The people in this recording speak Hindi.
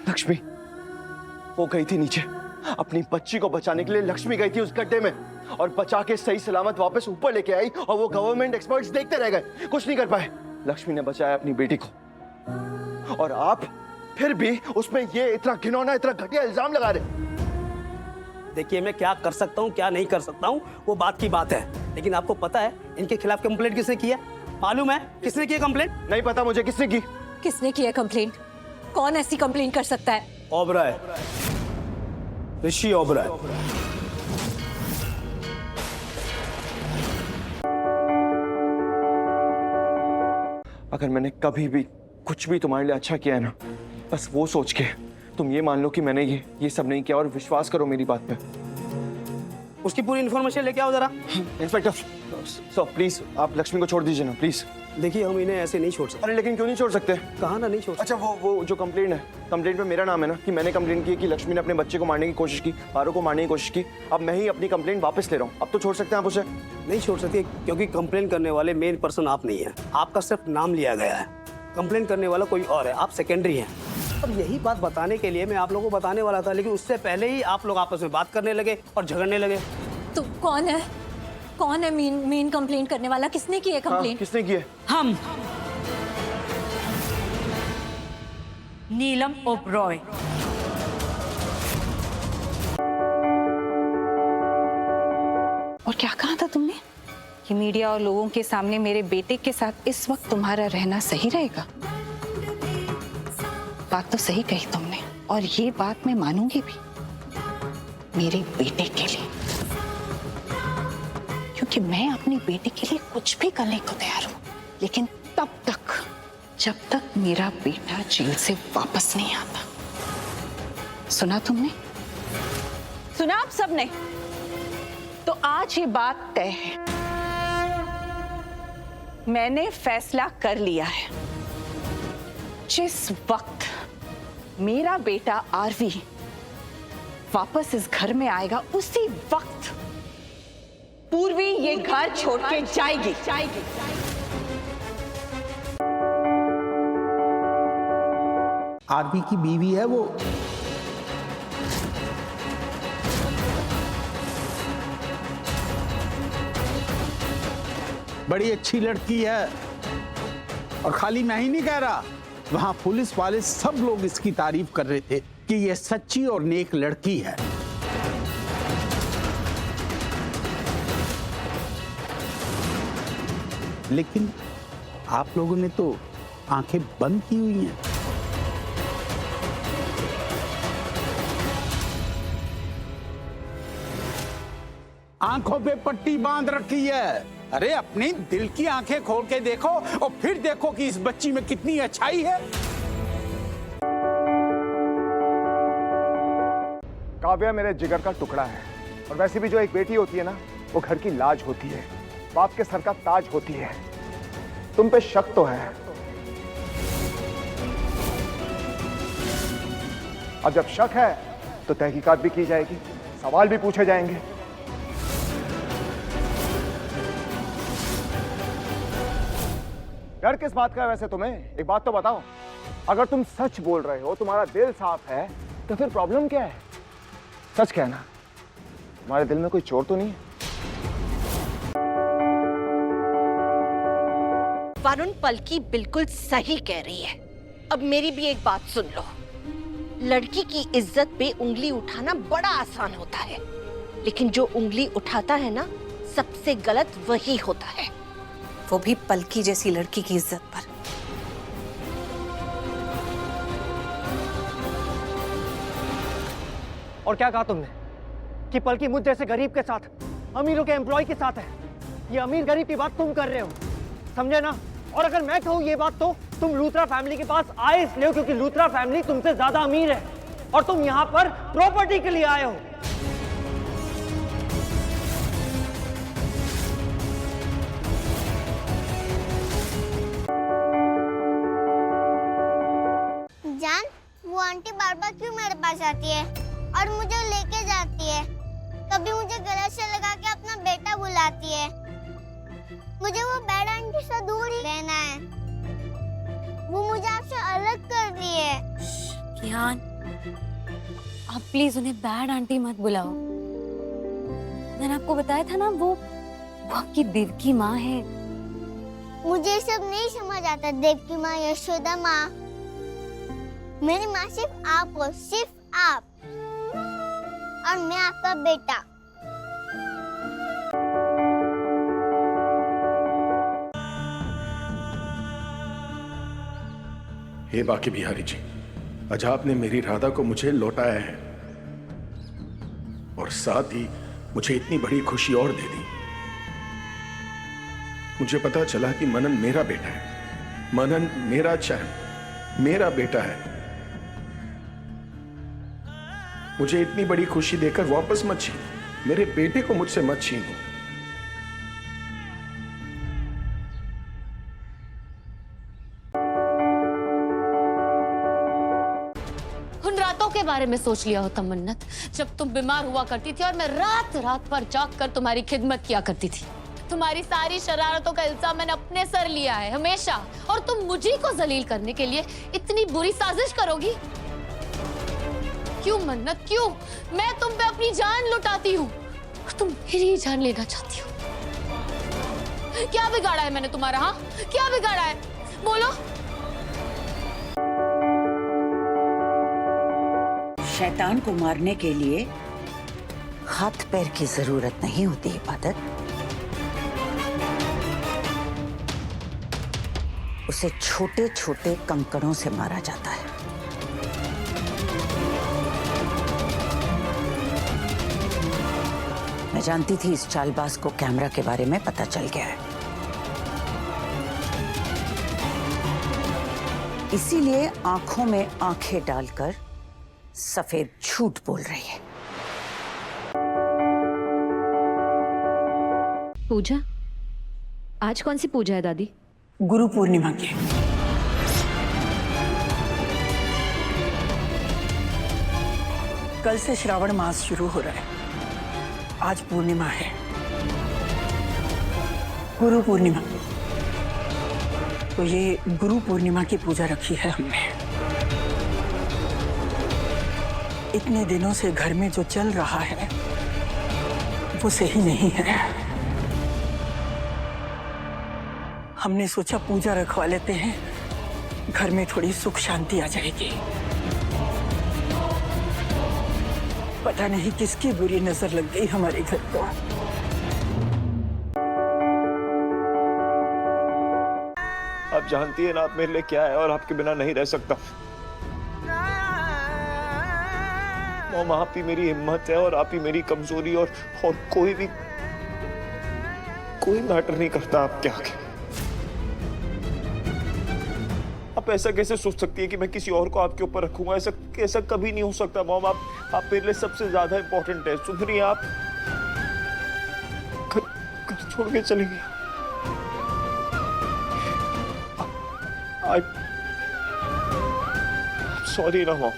लक्ष्मी वो गई थी नीचे, अपनी बच्ची को बचाने के लिए लक्ष्मी गई थी उस गड्ढे में, और बचा के सही सलामत वापस ऊपर लेके आई, और वो गवर्नमेंट एक्सपर्ट्स देखते रह गए, कुछ नहीं कर पाए। लक्ष्मी ने बचाया अपनी बेटी को, और आप फिर भी उसमें ये इतना घिनौना, इतना घटिया इल्जाम लगा रहे। देखिए, मैं क्या कर सकता हूँ क्या नहीं कर सकता हूँ वो बात की बात है, लेकिन आपको पता है इनके खिलाफ कंप्लेंट किसने की है? मालूम है किसने की कंप्लेंट? नहीं पता मुझे किसने की। किसने की है कंप्लेंट? कौन ऐसी कंप्लेंट कर सकता है? ओबराय, ऋषि ओबराय। अगर मैंने कभी भी कुछ भी तुम्हारे लिए अच्छा किया है ना, बस वो सोच के तुम ये मान लो कि मैंने ये सब नहीं किया, और विश्वास करो मेरी बात पे। उसकी पूरी इन्फॉर्मेशन लेके आओ जरा। इंस्पेक्टर सर प्लीज आप लक्ष्मी को छोड़ दीजिए ना प्लीज। देखिए, हम इन्हें ऐसे नहीं छोड़ सकते। अरे लेकिन क्यों नहीं छोड़ सकते? कहा ना नहीं छोड़ सकते। अच्छा वो जो कंप्लेंट है, कंप्लेंट में मेरा नाम है ना, कि मैंने कंप्लेंट की कि लक्ष्मी ने अपने बच्चे को मारने की कोशिश की, पारो को मारने की कोशिश की। अब मैं ही अपनी कंप्लेंट वापस ले रहा हूँ, अब तो छोड़ सकते हैं आप उसे? नहीं छोड़ सकते, क्योंकि कंप्लेन करने वाले मेन पर्सन आप नहीं है, आपका सिर्फ नाम लिया गया है। कंप्लेन करने वाला कोई और है, आप सेकेंडरी हैं। अब यही बात बताने के लिए मैं आप लोगों को बताने वाला था, लेकिन उससे पहले ही आप लोग आपस में बात करने लगे और झगड़ने लगे। तो कौन है मेन कंप्लेंट करने वाला? किसने की है कंप्लेंट? किसने की है? हम, नीलम ओबरॉय। और क्या कहा था तुमने कि मीडिया और लोगों के सामने मेरे बेटे के साथ इस वक्त तुम्हारा रहना सही रहेगा? बात तो सही कही तुमने, और ये बात मैं मानूंगी भी, मेरे बेटे के लिए, क्योंकि मैं अपनी बेटी के लिए कुछ भी करने को तैयार हूं, लेकिन तब तक जब तक मेरा बेटा जेल से वापस नहीं आता। सुना तुमने? सुना आप सबने? तो आज ये बात तय है, मैंने फैसला कर लिया है। जिस वक्त मेरा बेटा आरवी वापस इस घर में आएगा, उसी वक्त पूर्वी ये घर छोड़ के जाएगी। आरवी की बीवी है वो। बड़ी अच्छी लड़की है, और खाली मैं ही नहीं कह रहा, वहां पुलिस वाले सब लोग इसकी तारीफ कर रहे थे कि यह सच्ची और नेक लड़की है। लेकिन आप लोगों ने तो आंखें बंद की हुई हैं। आंखों पे पट्टी बांध रखी है। अरे अपनी दिल की आंखें खोल के देखो, और फिर देखो कि इस बच्ची में कितनी अच्छाई है। काव्या मेरे जिगर का टुकड़ा है, और वैसे भी जो एक बेटी होती है ना, वो घर की लाज होती है, बाप के सर का ताज होती है। तुम पे शक तो है, अब जब शक है तो तहकीकात भी की जाएगी, सवाल भी पूछे जाएंगे। डर किस बात का है वैसे तुम्हें? एक बात तो बताओ, अगर तुम सच बोल रहे हो, तुम्हारा दिल साफ है, तो फिर प्रॉब्लम क्या है? सच कहना, तुम्हारे दिल में कोई चोर तो नहीं है? वरुण, पलकी बिल्कुल सही कह रही है। अब मेरी भी एक बात सुन लो, लड़की की इज्जत पे उंगली उठाना बड़ा आसान होता है, लेकिन जो उंगली उठाता है ना, सबसे गलत वही होता है, वो भी पलकी जैसी लड़की की इज्जत पर। और क्या कहा तुमने कि पलकी मुझ जैसे गरीब के साथ, अमीरों के एम्प्लॉय के साथ है? ये अमीर गरीब की बात तुम कर रहे हो, समझे ना? और अगर मैं कहूँ ये बात, तो तुम लूथरा फैमिली के पास आए इसलिए हो क्योंकि लूथरा फैमिली तुमसे ज्यादा अमीर है, और तुम यहाँ पर प्रॉपर्टी के लिए आए हो। जान, वो आंटी बार बार क्यों मेरे पास आती है और मुझे लेके जाती है? कभी मुझे गले से लगा के अपना बेटा बुलाती है। मुझे वो बैड आंटी से दूर ही रहना है। वो मुझे आपसे अलग कर दी है। कियान, आप प्लीज उन्हें बैड आंटी मत बुलाओ। मैंने आपको बताया था ना, वो आपकी देवकी माँ है। मुझे सब नहीं समझ आता, देवकी माँ, यशोदा माँ। मेरी माँ सिर्फ आप हो, सिर्फ आप, और मैं आपका बेटा। हे बाकी बिहारी जी, आज आपने मेरी राधा को मुझे लौटाया है और साथ ही मुझे इतनी बड़ी खुशी और दे दी। मुझे पता चला कि मनन मेरा बेटा है, मनन मेरा चैन, मेरा बेटा है। मुझे इतनी बड़ी खुशी देकर वापस मत छीनो, मेरे बेटे को मुझसे मत छीनो। उन रातों के बारे में सोच लिया होता मन्नत, जब तुम बीमार हुआ करती थी और मैं रात रात भर जाग कर तुम्हारी खिदमत किया करती थी। तुम्हारी सारी शरारतों का इल्जाम मैंने अपने सर लिया है हमेशा, और तुम मुझे को जलील करने के लिए इतनी बुरी साजिश करोगी? क्यों मन्नत, क्यों? मैं तुम पे अपनी जान लुटाती हूँ और तुम मेरी जान लेना चाहती हो। क्या बिगाड़ा है मैंने तुम्हारा? हाँ, क्या बिगाड़ा है? बोलो। शैतान को मारने के लिए हाथ पैर की जरूरत नहीं होती इबादत, उसे छोटे छोटे कंकड़ों से मारा जाता है। मैं जानती थी इस चालबाज को कैमरा के बारे में पता चल गया है, इसीलिए आंखों में आंखें डालकर सफेद झूठ बोल रही है। पूजा? आज कौन सी पूजा है दादी? गुरु पूर्णिमा की। कल से श्रावण मास शुरू हो रहा है, आज पूर्णिमा है, गुरु पूर्णिमा। तो ये गुरु पूर्णिमा की पूजा रखी है हमने। इतने दिनों से घर में जो चल रहा है वो सही नहीं है। हमने सोचा पूजा रखवा लेते हैं, घर में थोड़ी सुख शांति आ जाएगी। पता नहीं किसकी बुरी नजर लग गई हमारे घर को। आप जानती है ना आप मेरे लिए क्या है, और आपके बिना नहीं रह सकता। मॉम, आप ही मेरी हिम्मत है और आप ही मेरी कमजोरी, और कोई मैटर नहीं करता आपके आगे। आप ऐसा कैसे सोच सकती है कि मैं किसी और को आपके ऊपर रखूंगा? ऐसा कभी नहीं हो सकता मॉम। आप मेरे लिए सबसे ज्यादा इंपॉर्टेंट है। सुन रही हैं आप? घर छोड़ के चली गई। सॉरी ना मॉम।